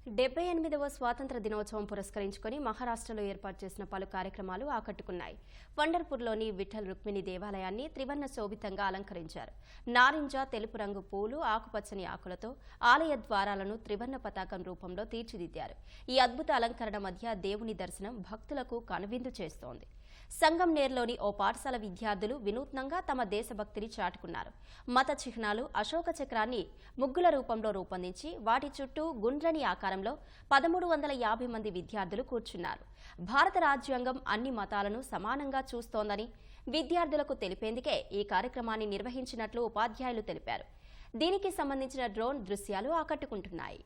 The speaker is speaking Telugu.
78వ స్వాతంత్ర దినోత్సవం పురస్కరించుకుని మహారాష్ట్రలో ఏర్పాటు చేసిన పలు కార్యక్రమాలు ఆకట్టుకున్నాయి. పండర్పూర్లోని విఠల్ రుక్మిణి దేవాలయాన్ని త్రివర్ణ శోభితంగా అలంకరించారు. నారింజ, తెలుపు రంగు పూలు, ఆకుపచ్చని ఆకులతో ఆలయ ద్వారాలను త్రివర్ణ పతాకం రూపంలో తీర్చిదిద్దారు. ఈ అద్భుత అలంకరణ మధ్య దేవుని దర్శనం భక్తులకు కనువిందు చేస్తోంది. సంగంనేర్లోని ఓ పాఠశాల విద్యార్థులు వినూత్నంగా తమ దేశభక్తిని చాటుకున్నారు. మత చిహ్నాలు, అశోక చక్రాన్ని ముగ్గుల రూపంలో రూపొందించి వాటి చుట్టూ గుండ్రని ఆకారంలో 1350 మంది విద్యార్థులు కూర్చున్నారు. భారత రాజ్యాంగం అన్ని మతాలను సమానంగా చూస్తోందని విద్యార్థులకు తెలిపేందుకే ఈ కార్యక్రమాన్ని నిర్వహించినట్లు ఉపాధ్యాయులు తెలిపారు. దీనికి సంబంధించిన డ్రోన్ దృశ్యాలు ఆకట్టుకుంటున్నాయి.